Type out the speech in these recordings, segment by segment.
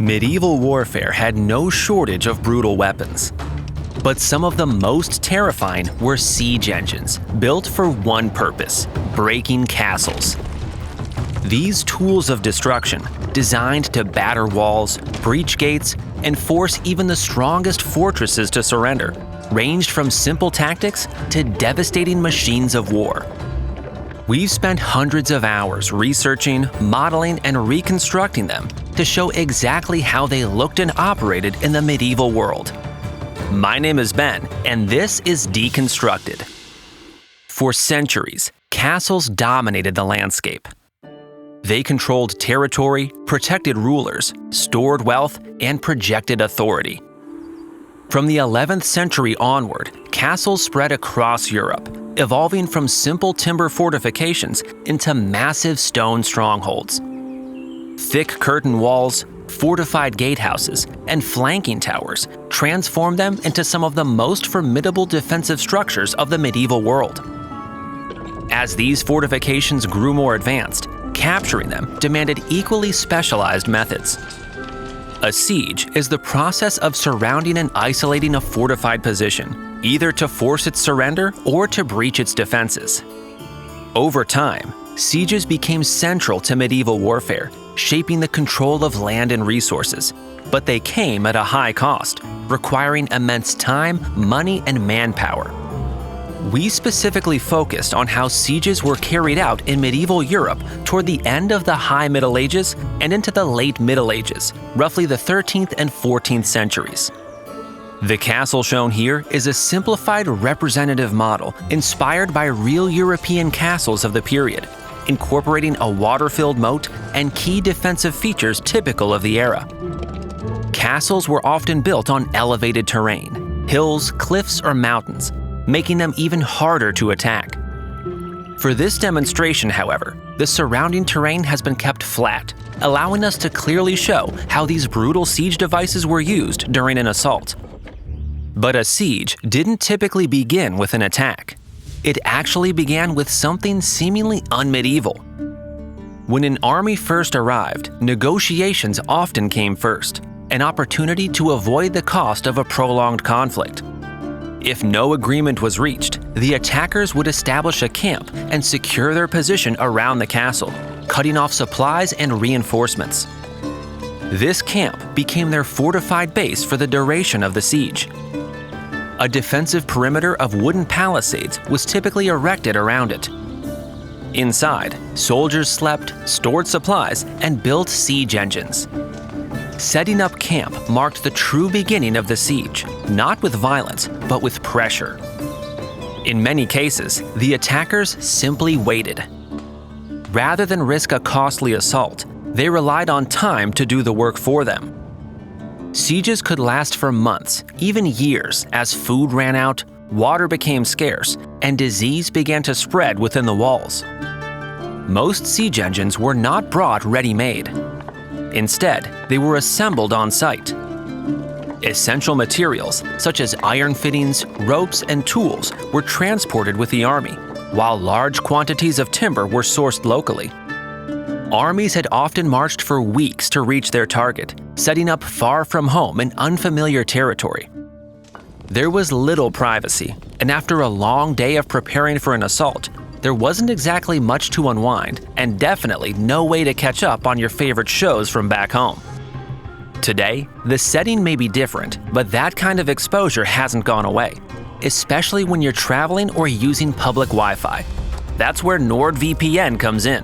Medieval warfare had no shortage of brutal weapons. But some of the most terrifying were siege engines, built for one purpose: breaking castles. These tools of destruction, designed to batter walls, breach gates, and force even the strongest fortresses to surrender, ranged from simple tactics to devastating machines of war. We've spent hundreds of hours researching, modeling, and reconstructing them to show exactly how they looked and operated in the medieval world. My name is Ben, and this is Deconstructed. For centuries, castles dominated the landscape. They controlled territory, protected rulers, stored wealth, and projected authority. From the 11th century onward, castles spread across Europe, evolving from simple timber fortifications into massive stone strongholds. Thick curtain walls, fortified gatehouses, and flanking towers transformed them into some of the most formidable defensive structures of the medieval world. As these fortifications grew more advanced, capturing them demanded equally specialized methods. A siege is the process of surrounding and isolating a fortified position, either to force its surrender or to breach its defenses. Over time, sieges became central to medieval warfare, shaping the control of land and resources, but they came at a high cost, requiring immense time, money, and manpower. We specifically focused on how sieges were carried out in medieval Europe toward the end of the High Middle Ages and into the Late Middle Ages, roughly the 13th and 14th centuries. The castle shown here is a simplified representative model inspired by real European castles of the period, incorporating a water-filled moat and key defensive features typical of the era. Castles were often built on elevated terrain, hills, cliffs, or mountains, making them even harder to attack. For this demonstration, however, the surrounding terrain has been kept flat, allowing us to clearly show how these brutal siege devices were used during an assault. But a siege didn't typically begin with an attack. It actually began with something seemingly unmedieval. When an army first arrived, negotiations often came first, an opportunity to avoid the cost of a prolonged conflict. If no agreement was reached, the attackers would establish a camp and secure their position around the castle, cutting off supplies and reinforcements. This camp became their fortified base for the duration of the siege. A defensive perimeter of wooden palisades was typically erected around it. Inside, soldiers slept, stored supplies, and built siege engines. Setting up camp marked the true beginning of the siege, not with violence, but with pressure. In many cases, the attackers simply waited. Rather than risk a costly assault, they relied on time to do the work for them. Sieges could last for months, even years, as food ran out, water became scarce, and disease began to spread within the walls. Most siege engines were not brought ready-made. Instead, they were assembled on site. Essential materials, such as iron fittings, ropes, and tools, were transported with the army, while large quantities of timber were sourced locally. Armies had often marched for weeks to reach their target, setting up far from home in unfamiliar territory. There was little privacy, and after a long day of preparing for an assault, there wasn't exactly much to unwind, and definitely no way to catch up on your favorite shows from back home. Today, the setting may be different, but that kind of exposure hasn't gone away, especially when you're traveling or using public Wi-Fi. That's where NordVPN comes in.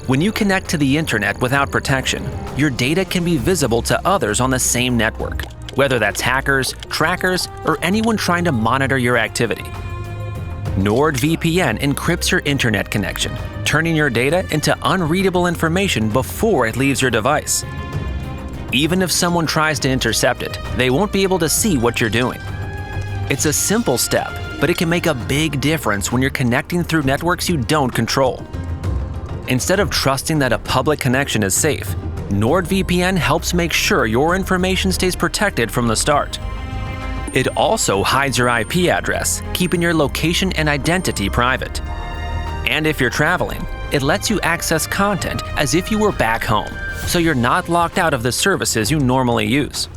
When you connect to the internet without protection, your data can be visible to others on the same network, whether that's hackers, trackers, or anyone trying to monitor your activity. NordVPN encrypts your internet connection, turning your data into unreadable information before it leaves your device. Even if someone tries to intercept it, they won't be able to see what you're doing. It's a simple step, but it can make a big difference when you're connecting through networks you don't control. Instead of trusting that a public connection is safe, NordVPN helps make sure your information stays protected from the start. It also hides your IP address, keeping your location and identity private. And if you're traveling, it lets you access content as if you were back home, so you're not locked out of the services you normally use.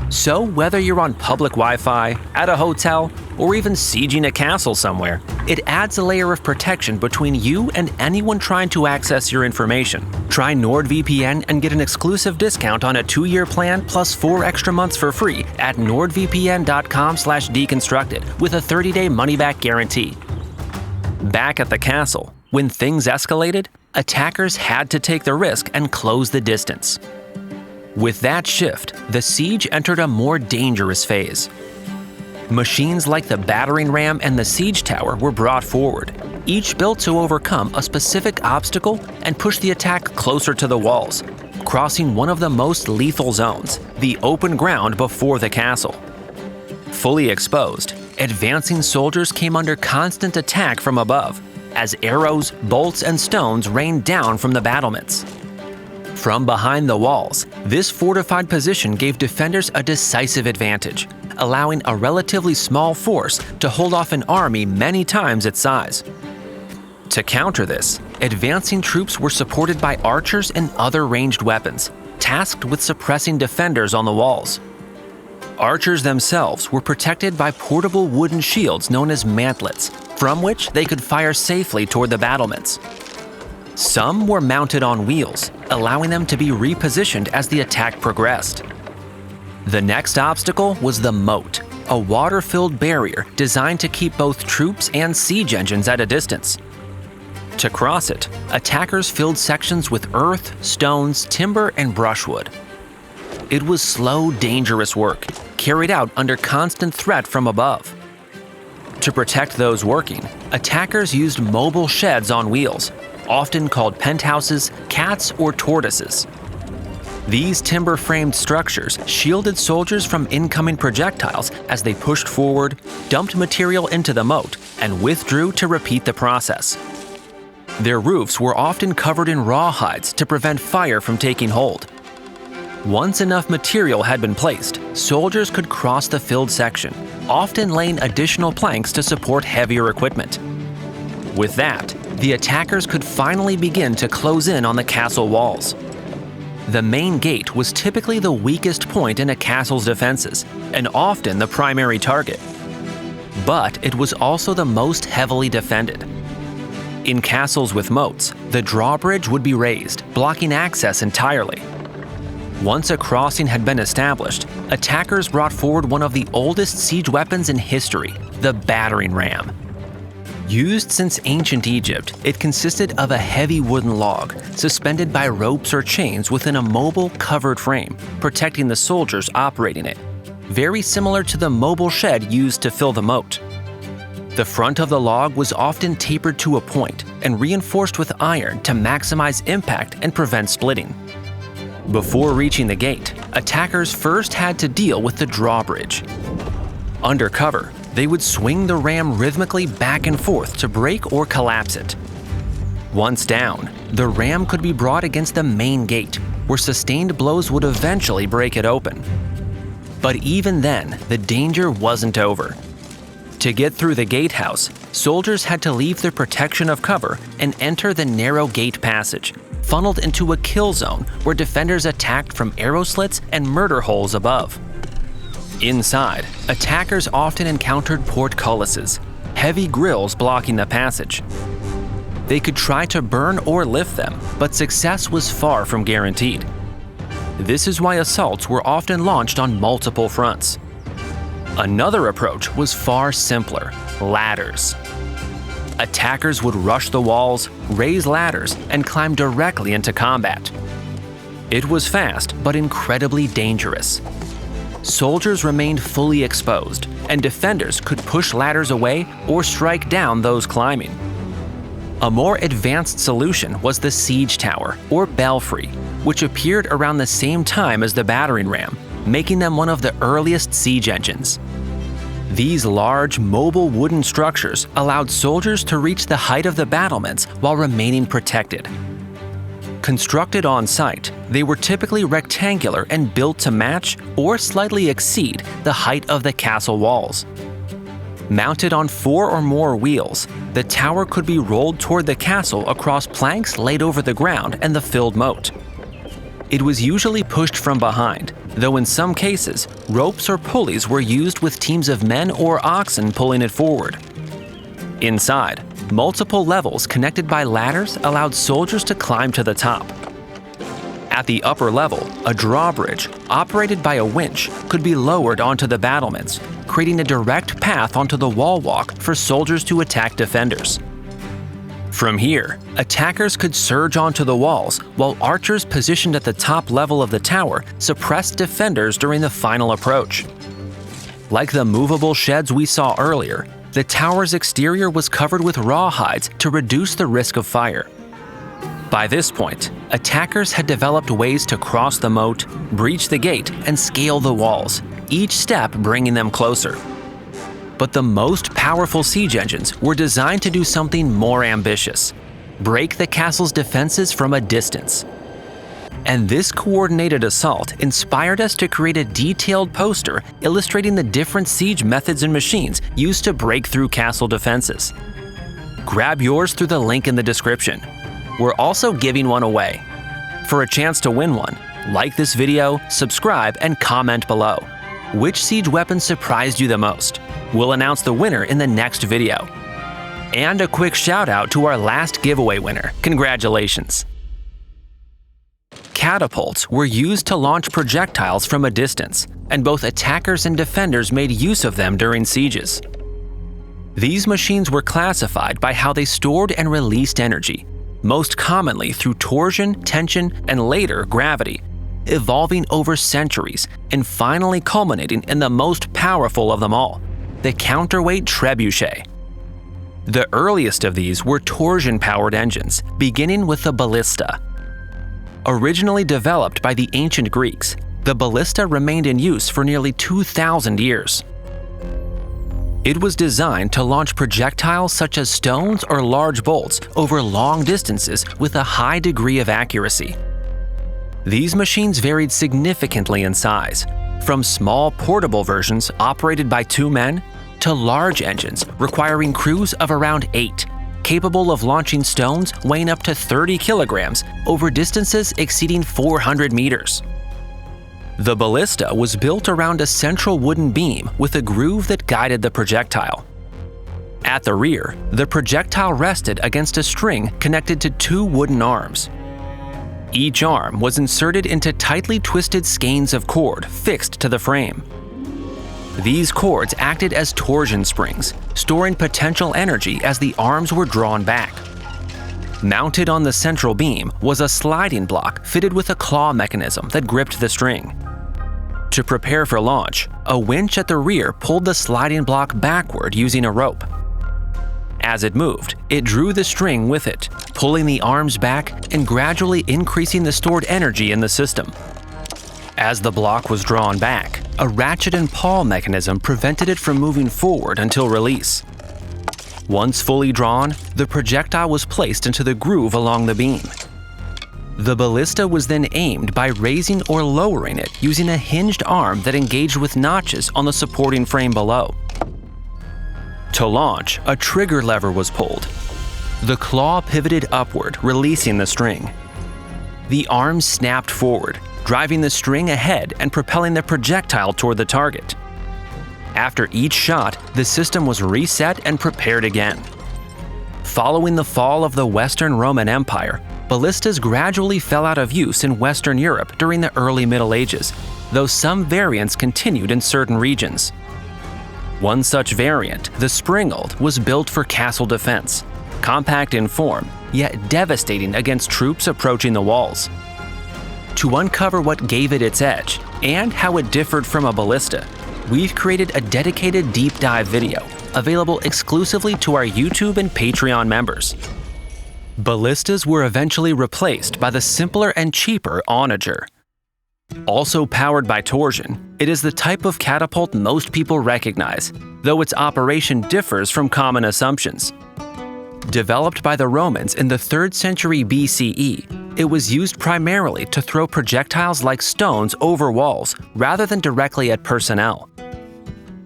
So whether you're on public Wi-Fi, at a hotel, or even sieging a castle somewhere, it adds a layer of protection between you and anyone trying to access your information. Try NordVPN and get an exclusive discount on a 2-year plan plus 4 extra months for free at nordvpn.com/deconstructed with a 30-day money-back guarantee. Back at the castle, when things escalated, attackers had to take the risk and close the distance. With that shift, the siege entered a more dangerous phase. Machines like the Battering Ram and the Siege Tower were brought forward, each built to overcome a specific obstacle and push the attack closer to the walls, crossing one of the most lethal zones, the open ground before the castle. Fully exposed, advancing soldiers came under constant attack from above, as arrows, bolts, and stones rained down from the battlements. From behind the walls, this fortified position gave defenders a decisive advantage, allowing a relatively small force to hold off an army many times its size. To counter this, advancing troops were supported by archers and other ranged weapons, tasked with suppressing defenders on the walls. Archers themselves were protected by portable wooden shields known as mantlets, from which they could fire safely toward the battlements. Some were mounted on wheels, allowing them to be repositioned as the attack progressed. The next obstacle was the moat, a water-filled barrier designed to keep both troops and siege engines at a distance. To cross it, attackers filled sections with earth, stones, timber, and brushwood. It was slow, dangerous work, carried out under constant threat from above. To protect those working, attackers used mobile sheds on wheels, often called penthouses, cats, or tortoises. These timber-framed structures shielded soldiers from incoming projectiles as they pushed forward, dumped material into the moat, and withdrew to repeat the process. Their roofs were often covered in rawhides to prevent fire from taking hold. Once enough material had been placed, soldiers could cross the filled section, often laying additional planks to support heavier equipment. With that, the attackers could finally begin to close in on the castle walls. The main gate was typically the weakest point in a castle's defenses, and often the primary target. But it was also the most heavily defended. In castles with moats, the drawbridge would be raised, blocking access entirely. Once a crossing had been established, attackers brought forward one of the oldest siege weapons in history, the Battering Ram. Used since ancient Egypt, it consisted of a heavy wooden log, suspended by ropes or chains within a mobile, covered frame, protecting the soldiers operating it, very similar to the mobile shed used to fill the moat. The front of the log was often tapered to a point and reinforced with iron to maximize impact and prevent splitting. Before reaching the gate, attackers first had to deal with the drawbridge. Under cover, they would swing the ram rhythmically back and forth to break or collapse it. Once down, the ram could be brought against the main gate, where sustained blows would eventually break it open. But even then, the danger wasn't over. To get through the gatehouse, soldiers had to leave their protection of cover and enter the narrow gate passage, funneled into a kill zone where defenders attacked from arrow slits and murder holes above. Inside, attackers often encountered portcullises, heavy grills blocking the passage. They could try to burn or lift them, but success was far from guaranteed. This is why assaults were often launched on multiple fronts. Another approach was far simpler: ladders. Attackers would rush the walls, raise ladders, and climb directly into combat. It was fast, but incredibly dangerous. Soldiers remained fully exposed, and defenders could push ladders away or strike down those climbing. A more advanced solution was the siege tower, or belfry, which appeared around the same time as the battering ram, making them one of the earliest siege engines. These large, mobile wooden structures allowed soldiers to reach the height of the battlements while remaining protected. Constructed on site, they were typically rectangular and built to match or slightly exceed the height of the castle walls. Mounted on 4 or more wheels, the tower could be rolled toward the castle across planks laid over the ground and the filled moat. It was usually pushed from behind, though in some cases, ropes or pulleys were used with teams of men or oxen pulling it forward. Inside, multiple levels connected by ladders allowed soldiers to climb to the top. At the upper level, a drawbridge, operated by a winch, could be lowered onto the battlements, creating a direct path onto the wall walk for soldiers to attack defenders. From here, attackers could surge onto the walls, while archers positioned at the top level of the tower suppressed defenders during the final approach. Like the movable sheds we saw earlier, the tower's exterior was covered with rawhides to reduce the risk of fire. By this point, attackers had developed ways to cross the moat, breach the gate, and scale the walls, each step bringing them closer. But the most powerful siege engines were designed to do something more ambitious: break the castle's defenses from a distance. And this coordinated assault inspired us to create a detailed poster illustrating the different siege methods and machines used to break through castle defenses. Grab yours through the link in the description. We're also giving one away. For a chance to win one, like this video, subscribe, and comment below. Which siege weapon surprised you the most? We'll announce the winner in the next video. And a quick shout out to our last giveaway winner. Congratulations! Catapults were used to launch projectiles from a distance, and both attackers and defenders made use of them during sieges. These machines were classified by how they stored and released energy, most commonly through torsion, tension, and later gravity, evolving over centuries and finally culminating in the most powerful of them all, the counterweight trebuchet. The earliest of these were torsion-powered engines, beginning with the Ballista. Originally developed by the ancient Greeks, the Ballista remained in use for nearly 2,000 years. It was designed to launch projectiles such as stones or large bolts over long distances with a high degree of accuracy. These machines varied significantly in size, from small portable versions operated by 2 men to large engines requiring crews of around 8, capable of launching stones weighing up to 30 kilograms over distances exceeding 400 meters. The Ballista was built around a central wooden beam with a groove that guided the projectile. At the rear, the projectile rested against a string connected to 2 wooden arms. Each arm was inserted into tightly twisted skeins of cord fixed to the frame. These cords acted as torsion springs, storing potential energy as the arms were drawn back. Mounted on the central beam was a sliding block fitted with a claw mechanism that gripped the string. To prepare for launch, a winch at the rear pulled the sliding block backward using a rope. As it moved, it drew the string with it, pulling the arms back and gradually increasing the stored energy in the system. As the block was drawn back, a ratchet and pawl mechanism prevented it from moving forward until release. Once fully drawn, the projectile was placed into the groove along the beam. The Ballista was then aimed by raising or lowering it using a hinged arm that engaged with notches on the supporting frame below. To launch, a trigger lever was pulled. The claw pivoted upward, releasing the string. The arms snapped forward, driving the string ahead and propelling the projectile toward the target. After each shot, the system was reset and prepared again. Following the fall of the Western Roman Empire, ballistas gradually fell out of use in Western Europe during the early Middle Ages, though some variants continued in certain regions. One such variant, the Stronghold, was built for castle defense, compact in form, yet devastating against troops approaching the walls. To uncover what gave it its edge and how it differed from a ballista, we've created a dedicated deep dive video available exclusively to our YouTube and Patreon members. Ballistas were eventually replaced by the simpler and cheaper Onager. Also powered by torsion, it is the type of catapult most people recognize, though its operation differs from common assumptions. Developed by the Romans in the 3rd century BCE, it was used primarily to throw projectiles like stones over walls rather than directly at personnel.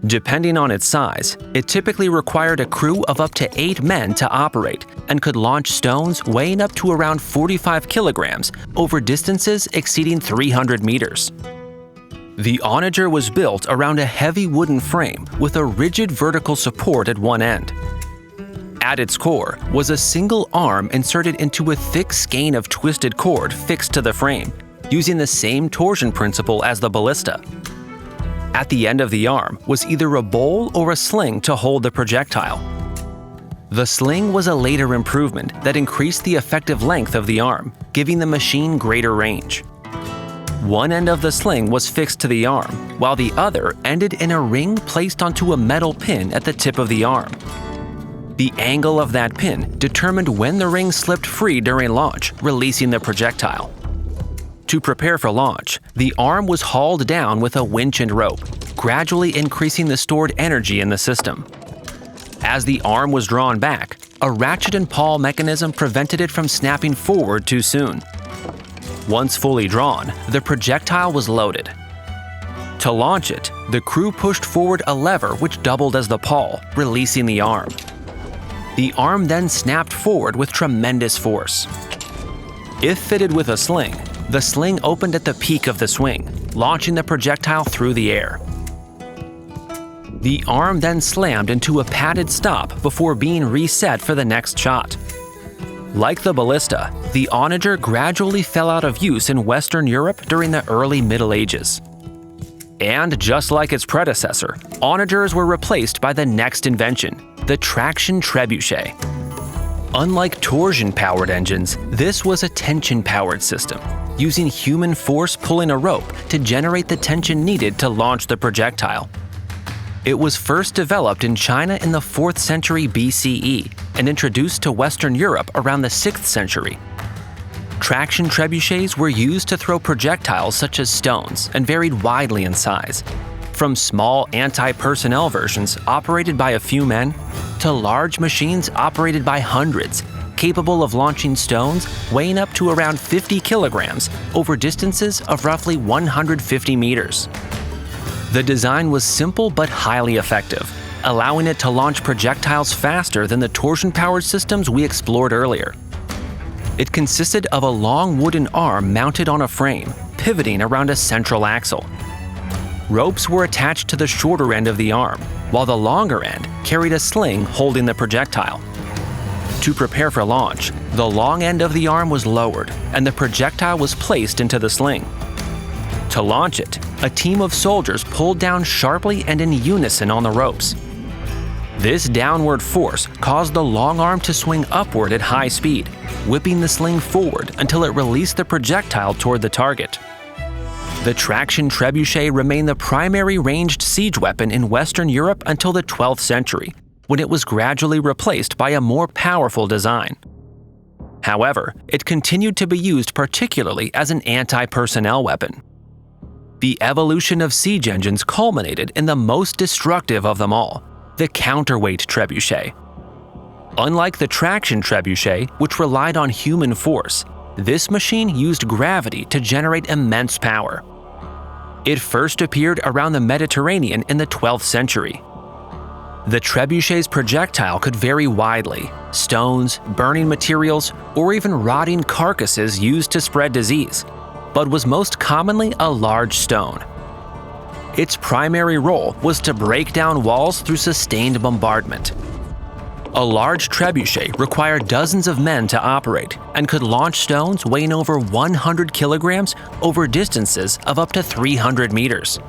Depending on its size, it typically required a crew of up to 8 men to operate and could launch stones weighing up to around 45 kilograms over distances exceeding 300 meters. The Onager was built around a heavy wooden frame with a rigid vertical support at one end. At its core was a single arm inserted into a thick skein of twisted cord fixed to the frame, using the same torsion principle as the Ballista. At the end of the arm was either a bowl or a sling to hold the projectile. The sling was a later improvement that increased the effective length of the arm, giving the machine greater range. One end of the sling was fixed to the arm, while the other ended in a ring placed onto a metal pin at the tip of the arm. The angle of that pin determined when the ring slipped free during launch, releasing the projectile. To prepare for launch, the arm was hauled down with a winch and rope, gradually increasing the stored energy in the system. As the arm was drawn back, a ratchet and pawl mechanism prevented it from snapping forward too soon. Once fully drawn, the projectile was loaded. To launch it, the crew pushed forward a lever which doubled as the pawl, releasing the arm. The arm then snapped forward with tremendous force. If fitted with a sling, the sling opened at the peak of the swing, launching the projectile through the air. The arm then slammed into a padded stop before being reset for the next shot. Like the Ballista, the Onager gradually fell out of use in Western Europe during the early Middle Ages. And just like its predecessor, Onagers were replaced by the next invention, the traction trebuchet. Unlike torsion-powered engines, this was a tension-powered system, using human force pulling a rope to generate the tension needed to launch the projectile. It was first developed in China in the 4th century BCE and introduced to Western Europe around the 6th century. Traction trebuchets were used to throw projectiles such as stones and varied widely in size, from small anti-personnel versions operated by a few men to large machines operated by hundreds, capable of launching stones weighing up to around 50 kilograms over distances of roughly 150 meters. The design was simple but highly effective, allowing it to launch projectiles faster than the torsion-powered systems we explored earlier. It consisted of a long wooden arm mounted on a frame, pivoting around a central axle. Ropes were attached to the shorter end of the arm, while the longer end carried a sling holding the projectile. To prepare for launch, the long end of the arm was lowered and the projectile was placed into the sling. To launch it, a team of soldiers pulled down sharply and in unison on the ropes. This downward force caused the long arm to swing upward at high speed, whipping the sling forward until it released the projectile toward the target. The traction trebuchet remained the primary ranged siege weapon in Western Europe until the 12th century, when it was gradually replaced by a more powerful design. However, it continued to be used particularly as an anti-personnel weapon. The evolution of siege engines culminated in the most destructive of them all, the counterweight trebuchet. Unlike the traction trebuchet, which relied on human force, this machine used gravity to generate immense power. It first appeared around the Mediterranean in the 12th century. The trebuchet's projectile could vary widely: stones, burning materials, or even rotting carcasses used to spread disease, but was most commonly a large stone. Its primary role was to break down walls through sustained bombardment. A large trebuchet required dozens of men to operate and could launch stones weighing over 100 kilograms over distances of up to 300 meters.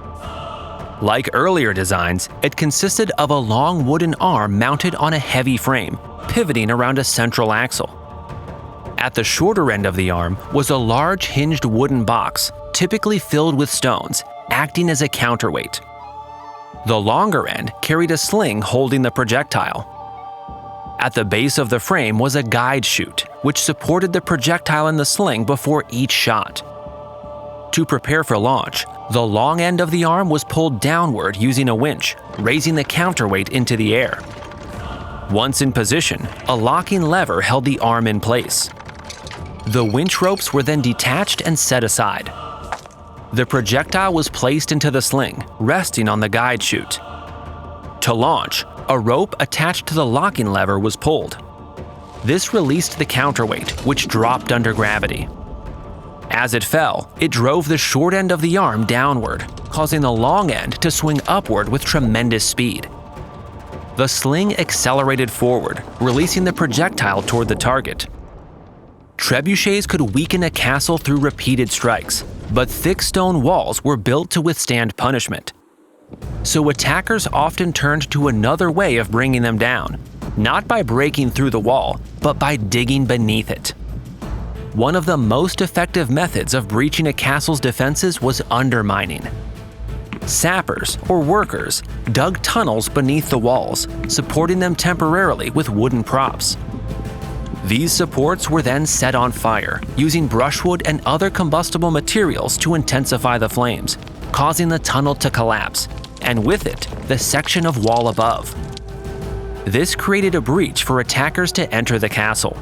Like earlier designs, it consisted of a long wooden arm mounted on a heavy frame, pivoting around a central axle. At the shorter end of the arm was a large hinged wooden box, typically filled with stones, acting as a counterweight. The longer end carried a sling holding the projectile. At the base of the frame was a guide chute, which supported the projectile in the sling before each shot. To prepare for launch, the long end of the arm was pulled downward using a winch, raising the counterweight into the air. Once in position, a locking lever held the arm in place. The winch ropes were then detached and set aside. The projectile was placed into the sling, resting on the guide chute. To launch, a rope attached to the locking lever was pulled. This released the counterweight, which dropped under gravity. As it fell, it drove the short end of the arm downward, causing the long end to swing upward with tremendous speed. The sling accelerated forward, releasing the projectile toward the target. Trebuchets could weaken a castle through repeated strikes, but thick stone walls were built to withstand punishment. So attackers often turned to another way of bringing them down, not by breaking through the wall, but by digging beneath it. One of the most effective methods of breaching a castle's defenses was undermining. Sappers, or workers, dug tunnels beneath the walls, supporting them temporarily with wooden props. These supports were then set on fire, using brushwood and other combustible materials to intensify the flames, causing the tunnel to collapse, and with it, the section of wall above. This created a breach for attackers to enter the castle.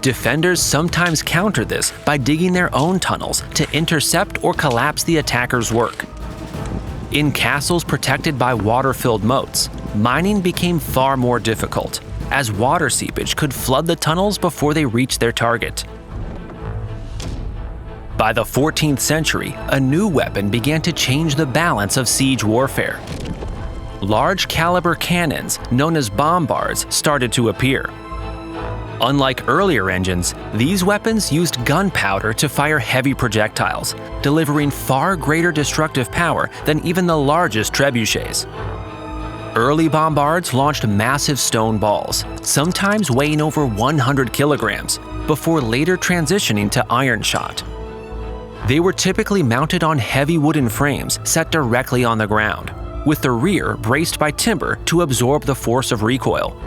Defenders sometimes countered this by digging their own tunnels to intercept or collapse the attacker's work. In castles protected by water-filled moats, mining became far more difficult, as water seepage could flood the tunnels before they reached their target. By the 14th century, a new weapon began to change the balance of siege warfare. Large caliber cannons, known as bombards, started to appear. Unlike earlier engines, these weapons used gunpowder to fire heavy projectiles, delivering far greater destructive power than even the largest trebuchets. Early bombards launched massive stone balls, sometimes weighing over 100 kilograms, before later transitioning to iron shot. They were typically mounted on heavy wooden frames set directly on the ground, with the rear braced by timber to absorb the force of recoil.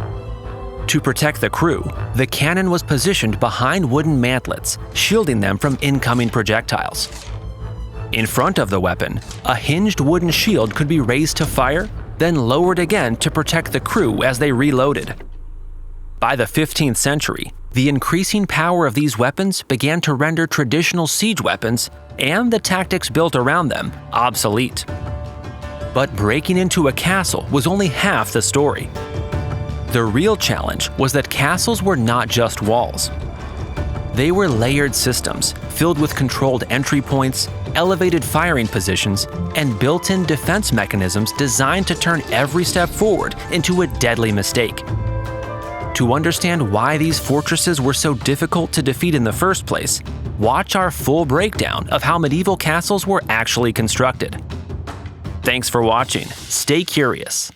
To protect the crew, the cannon was positioned behind wooden mantlets, shielding them from incoming projectiles. In front of the weapon, a hinged wooden shield could be raised to fire, then lowered again to protect the crew as they reloaded. By the 15th century, the increasing power of these weapons began to render traditional siege weapons and the tactics built around them obsolete. But breaking into a castle was only half the story. The real challenge was that castles were not just walls. They were layered systems filled with controlled entry points, elevated firing positions, and built-in defense mechanisms designed to turn every step forward into a deadly mistake. To understand why these fortresses were so difficult to defeat in the first place, watch our full breakdown of how medieval castles were actually constructed. Thanks for watching. Stay curious.